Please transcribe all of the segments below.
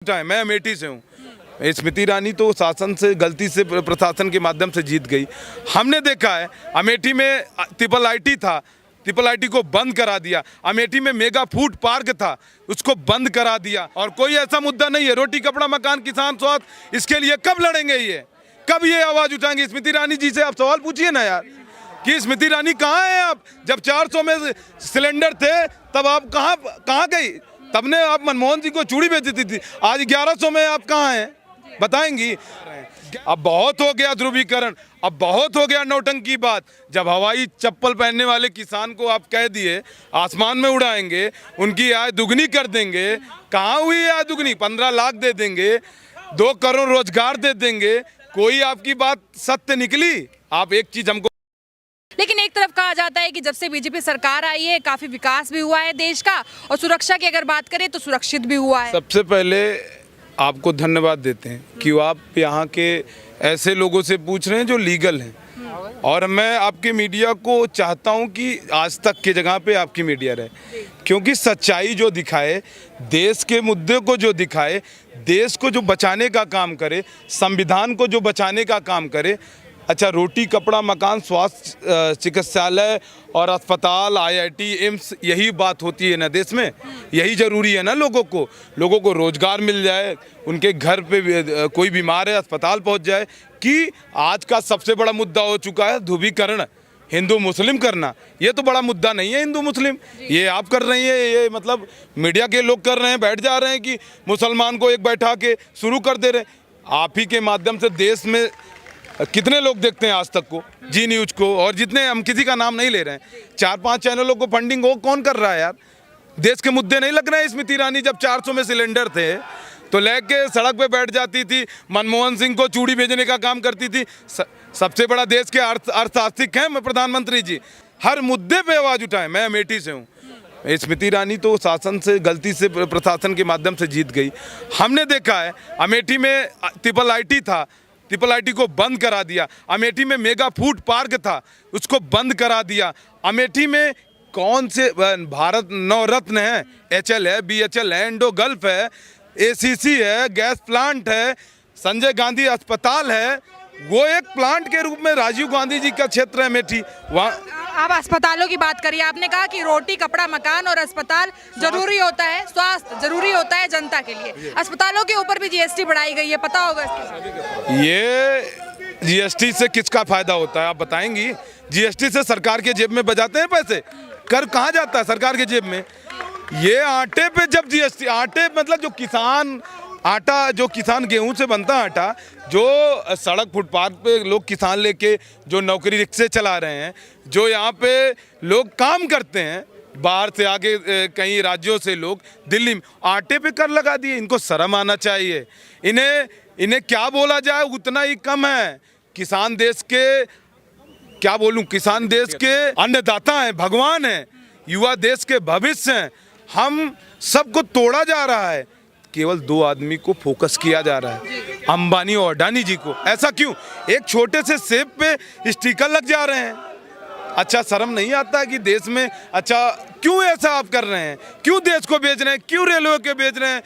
मैं अमेठी से हूँ। स्मृति ईरानी तो शासन से गलती से प्रशासन के माध्यम से जीत गई। हमने देखा है अमेठी में ट्रिपल आईटी था, ट्रिपल आईटी को बंद करा दिया। अमेठी में मेगा फूड पार्क था, उसको बंद करा दिया। और कोई ऐसा मुद्दा नहीं है, रोटी कपड़ा मकान किसान स्वास्थ्य, इसके लिए कब लड़ेंगे ये, कब ये आवाज उठाएंगे? स्मृति ईरानी जी से आप सवाल पूछिए ना यार कि स्मृति ईरानी कहाँ हैं आप? जब 400 में सिलेंडर थे तब आप कहाँ गई? तब ने आप मनमोहन जी को चूड़ी बेचती थी, आज 1100 में आप कहाँ हैं बताएंगी? अब बहुत हो गया ध्रुवीकरण, अब बहुत हो गया नौटंकी बात। जब हवाई चप्पल पहनने वाले किसान को आप कह दिए आसमान में उड़ाएंगे, उनकी आय दुगनी कर देंगे, कहाँ हुई आय दुगनी? 15 लाख दे देंगे, 2 करोड़ रोजगार दे देंगे, कोई आपकी बात सत्य निकली? आप एक चीज हमको, लेकिन एक तरफ कहा जाता है कि जब से बीजेपी सरकार आई है काफी विकास भी हुआ है देश का, और सुरक्षा की अगर बात करें तो सुरक्षित भी हुआ है। सबसे पहले आपको धन्यवाद देते हैं कि आप यहाँ के ऐसे लोगों से पूछ रहे हैं जो लीगल हैं, और मैं आपके मीडिया को चाहता हूँ कि आज तक की जगह पे आपकी मीडिया रहे, क्योंकि सच्चाई जो दिखाए, देश के मुद्दे को जो दिखाए, देश को जो बचाने का काम करे, संविधान को जो बचाने का काम करे। अच्छा, रोटी कपड़ा मकान स्वास्थ्य चिकित्सालय और अस्पताल आईआईटी एम्स, यही बात होती है ना देश में? यही ज़रूरी है ना? लोगों को रोज़गार मिल जाए, उनके घर पे कोई बीमार है अस्पताल पहुंच जाए। कि आज का सबसे बड़ा मुद्दा हो चुका है ध्रुवीकरण, हिंदू मुस्लिम करना। ये तो बड़ा मुद्दा नहीं है हिंदू मुस्लिम, ये आप कर रही हैं, ये मतलब मीडिया के लोग कर रहे हैं, बैठ जा रहे हैं कि मुसलमान को एक बैठा के शुरू कर दे रहे हैं। आप ही के माध्यम से देश में कितने लोग देखते हैं आज तक को, जी न्यूज को, और जितने, हम किसी का नाम नहीं ले रहे हैं, 4-5 चैनलों को फंडिंग हो कौन कर रहा है यार? देश के मुद्दे नहीं लग रहे हैं? स्मृति ईरानी जब 400 में सिलेंडर थे तो लेके सड़क पे बैठ जाती थी, मनमोहन सिंह को चूड़ी भेजने का काम करती थी। सबसे बड़ा देश के अर्थशास्त्री हैं प्रधानमंत्री जी, हर मुद्दे पे आवाज उठाएं। मैं अमेठी से हूँ। स्मृति ईरानी तो शासन से गलती से प्रशासन के माध्यम से जीत गई। हमने देखा है अमेठी में ट्रिपल आईटी था, ट्रिपल आईटी को बंद करा दिया। अमेठी में मेगा फूड पार्क था, उसको बंद करा दिया। अमेठी में कौन से भारत नवरत्न है? एचएल है, बीएचएल है, इंडो गल्फ है, एसीसी है, गैस प्लांट है, संजय गांधी अस्पताल है। वो एक प्लांट के रूप में राजीव गांधी जी का क्षेत्र है अमेठी। वहाँ आप अस्पतालों की बात करिए, आपने कहा कि रोटी कपड़ा मकान और अस्पताल जरूरी होता है, स्वास्थ्य जरूरी होता है जनता के लिए। अस्पतालों के ऊपर भी जीएसटी बढ़ाई गई है, पता होगा इसके? ये जीएसटी से किसका फायदा होता है आप बताएंगी? जीएसटी से सरकार के जेब में बजाते हैं पैसे, कर कहाँ जाता है सरकार के जेब में? ये आटे पे जब जीएसटी, आटे मतलब जो किसान आटा, जो किसान गेहूं से बनता है आटा, जो सड़क फुटपाथ पे लोग किसान लेके जो नौकरी रिक्शे चला रहे हैं, जो यहाँ पे लोग काम करते हैं, बाहर से आगे कई राज्यों से लोग दिल्ली में, आटे पे कर लगा दिए। इनको शर्म आना चाहिए। इन्हें क्या बोला जाए उतना ही कम है। किसान देश के, क्या बोलूं, किसान देश के अन्नदाता हैं, भगवान हैं, युवा देश के भविष्य हैं। हम सबको तोड़ा जा रहा है, केवल 2 आदमी को फोकस किया जा रहा है, अंबानी और अडानी जी को। ऐसा क्यों? एक छोटे से सेब पे स्टिकर लग जा रहे हैं। अच्छा, शर्म नहीं आता कि देश में? अच्छा, क्यों ऐसा आप कर रहे हैं? क्यों देश को बेच रहे हैं? क्यों रेलवे के बेच रहे हैं?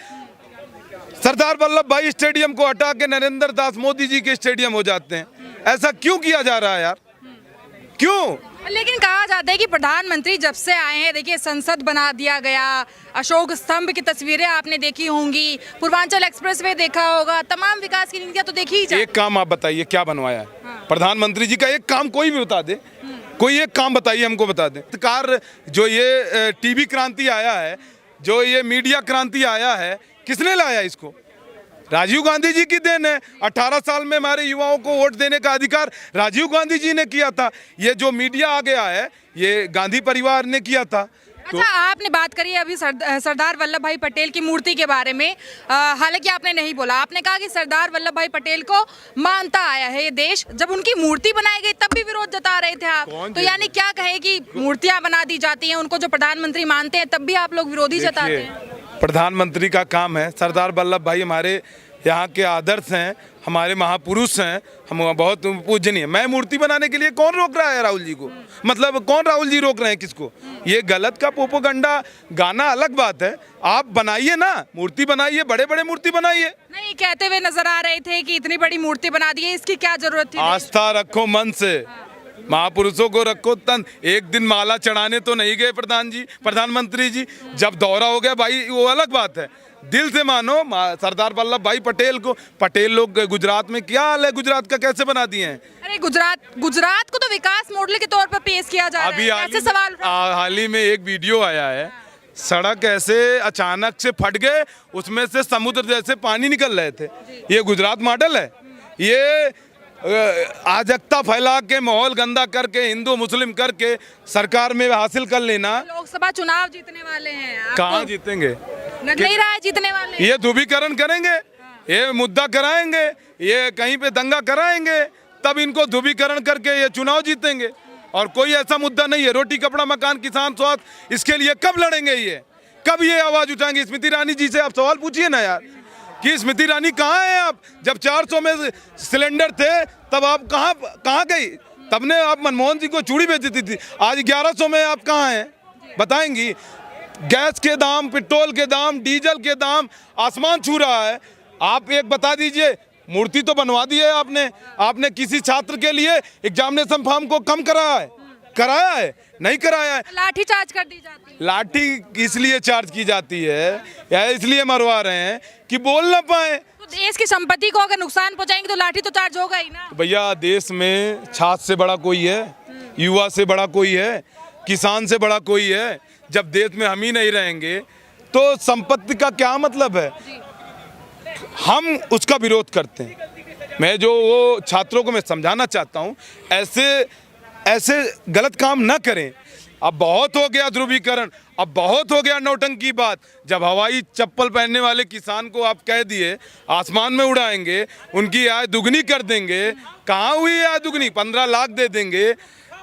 सरदार वल्लभ भाई स्टेडियम को हटा के नरेंद्र दास मोदी जी के स्टेडियम हो जाते हैं। ऐसा क्यों किया जा रहा है यार? क्यों? लेकिन कहा जाता है कि प्रधानमंत्री जब से आए हैं, देखिए संसद बना दिया गया, अशोक स्तंभ की तस्वीरें आपने देखी होंगी, पूर्वांचल एक्सप्रेसवे देखा होगा, तमाम विकास की नीतियां तो देखी ही जाती। एक काम आप बताइए क्या बनवाया है? प्रधानमंत्री जी का एक काम कोई भी बता दे, कोई एक काम बताइए, हमको बता दें। सरकार जो ये टीवी क्रांति आया है, जो ये मीडिया क्रांति आया है, किसने लाया इसको? राजीव गांधी जी की देन है। 18 साल में हमारे युवाओं को वोट देने का अधिकार राजीव गांधी जी ने किया था। ये जो मीडिया आ गया है, ये गांधी परिवार ने किया था। अच्छा, आपने बात करी अभी सरदार वल्लभ भाई पटेल की मूर्ति के बारे में, हालांकि आपने नहीं बोला, आपने कहा कि सरदार वल्लभ भाई पटेल को मानता आया है ये देश। जब उनकी मूर्ति बनाई गई तब भी विरोध जता रहे थे आप, तो यानी क्या कहे कि मूर्तियां बना दी जाती हैं, उनको जो प्रधानमंत्री मानते हैं तब भी आप लोग विरोधी जताते हैं? प्रधानमंत्री का काम है। सरदार वल्लभ भाई हमारे यहाँ के आदर्श हैं, हमारे महापुरुष हैं, हम बहुत पूजनीय। मैं मूर्ति बनाने के लिए कौन रोक रहा है राहुल जी को? मतलब कौन राहुल जी रोक रहे हैं किसको? ये गलत का प्रोपोगंडा गाना अलग बात है, आप बनाइए ना, मूर्ति बनाइए, बड़े बड़े मूर्ति बनाइए। नहीं, कहते हुए नजर आ रहे थे कि इतनी बड़ी मूर्ति बना दी है, इसकी क्या जरूरत थी? आस्था रखो मन से, महापुरुषों को रखो तन। एक दिन माला चढ़ाने तो नहीं गए प्रधानमंत्री जी, जब दौरा हो गया भाई वो अलग बात है। दिल से मानो सरदार वल्लभ भाई पटेल को। पटेल लोग गुजरात में क्या हाल है, गुजरात का कैसे बना दिए हैं? अरे गुजरात को तो विकास मॉडल के तौर पर पेश किया जा रहा है, कैसे सवाल? हाल ही में एक वीडियो आया है, सड़क ऐसे अचानक से फट गए, उसमें से समुद्र जैसे पानी निकल रहे थे। ये गुजरात मॉडल है? ये अराजकता फैला के, माहौल गंदा करके, हिंदू मुस्लिम करके सरकार में हासिल कर लेना। लोकसभा चुनाव जीतने वाले हैं, कहाँ जीतेंगे? लग नहीं रहा है जीतने वाले। ये ध्रुवीकरण करेंगे, ये मुद्दा कराएंगे, ये कहीं पे दंगा कराएंगे, तब इनको ध्रुवीकरण करके ये चुनाव जीतेंगे। और कोई ऐसा मुद्दा नहीं है, रोटी कपड़ा मकान किसान स्वास्थ्य, इसके लिए कब लड़ेंगे? ये कब ये आवाज उठाएंगे? स्मृति ईरानी जी से आप सवाल पूछिए ना यार, कि स्मृति ईरानी कहाँ है आप? जब 400 में सिलेंडर थे तब आप कहाँ गई? तब ने आप मनमोहन सिंह को चूड़ी बेच दी थी, आज 1100 में आप कहाँ हैं? बताएंगी? गैस के दाम, पेट्रोल के दाम, डीजल के दाम आसमान छू रहा है। आप एक बता दीजिए, मूर्ति तो बनवा दी है आपने किसी छात्र के लिए एग्जामिनेशन फॉर्म को कम कराया है? नहीं कराया है। लाठी चार्ज कर दी जाती है। लाठी इसलिए चार्ज की जाती है या इसलिए मरवा रहे हैं कि बोल ना पाए। तो देश की संपत्ति को अगर नुकसान पहुंचाएंगे तो लाठी तो चार्ज होगा ही ना। भैया, देश में छात्र से बड़ा कोई है? युवा से बड़ा कोई है? किसान से बड़ा कोई है? जब देश में हम ही नहीं रहेंगे तो संपत्ति का क्या मतलब है? हम उसका विरोध करते हैं। मैं जो वो छात्रों को मैं समझाना चाहता हूँ, ऐसे गलत काम ना करें। अब बहुत हो गया ध्रुवीकरण, अब बहुत हो गया नौटंकी बात। जब हवाई चप्पल पहनने वाले किसान को आप कह दिए आसमान में उड़ाएंगे, उनकी आय दुगनी कर देंगे, कहाँ हुई आय दुगनी? 15 लाख दे देंगे,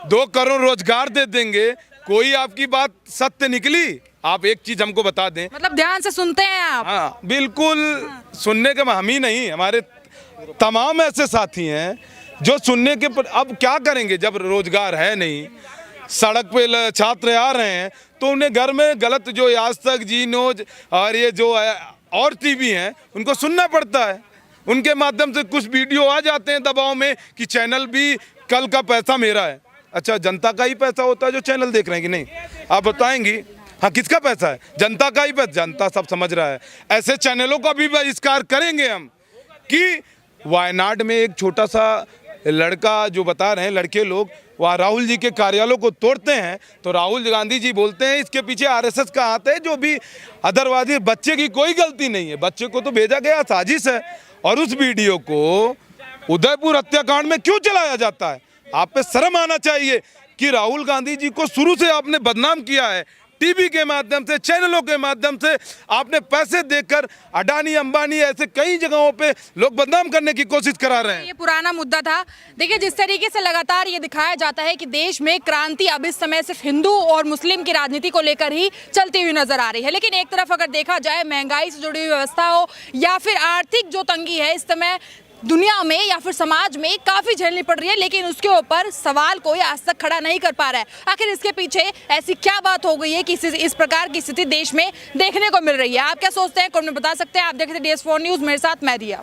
2 करोड़ रोजगार दे देंगे, कोई आपकी बात सत्य निकली? आप एक चीज हमको बता दें। मतलब ध्यान से सुनते हैं आप? हाँ, बिल्कुल सुनने के हम ही नहीं, हमारे तमाम ऐसे साथी हैं जो सुनने के पर। अब क्या करेंगे जब रोजगार है नहीं, सड़क पे छात्र आ रहे हैं, तो उन्हें घर में गलत जो आज तक, जी न्यूज और ये जो और टीवी हैं, उनको सुनना पड़ता है। उनके माध्यम से कुछ वीडियो आ जाते हैं दबाव में कि चैनल भी कल का पैसा मेरा है। अच्छा, जनता का ही पैसा होता है जो चैनल देख रहे हैं कि नहीं? आप बताएंगी? हाँ, किसका पैसा है? जनता का ही पैसा, जनता सब समझ रहा है। ऐसे चैनलों का भी बहिष्कार करेंगे हम। कि वायनाड में एक छोटा सा लड़का, जो बता रहे हैं लड़के लोग, वह राहुल जी के कार्यालयों को तोड़ते हैं, तो राहुल गांधी जी बोलते हैं इसके पीछे आरएसएस का हाथ है, जो भी अदरवादी। बच्चे की कोई गलती नहीं है, बच्चे को तो भेजा गया, साजिश है। और उस वीडियो को उदयपुर हत्याकांड में क्यों चलाया जाता है? आप पे शर्म आना चाहिए कि राहुल गांधी जी को शुरू से आपने बदनाम किया है। टीवी के माध्यम से, चैनलों के माध्यम से आपने पैसे देकर अडानी, अंबानी, ऐसे कई जगहों पे लोग बदनाम करने की कोशिश करा रहे हैं। ये पुराना मुद्दा था। देखिए, जिस तरीके से लगातार ये दिखाया जाता है कि देश में क्रांति अब इस समय सिर्फ हिंदू और मुस्लिम की राजनीति को लेकर ही चलती हुई नजर आ रही है। लेकिन एक तरफ अगर देखा जाए, महंगाई से जुड़ी हुई व्यवस्था हो या फिर आर्थिक जो तंगी है इस समय दुनिया में या फिर समाज में, काफ़ी झेलनी पड़ रही है, लेकिन उसके ऊपर सवाल कोई आज तक खड़ा नहीं कर पा रहा है। आखिर इसके पीछे ऐसी क्या बात हो गई है कि इस प्रकार की स्थिति देश में देखने को मिल रही है? आप क्या सोचते हैं? कमेंट में बता सकते हैं। आप देख रहे थे DS4 न्यूज़, मेरे साथ मैं रिया।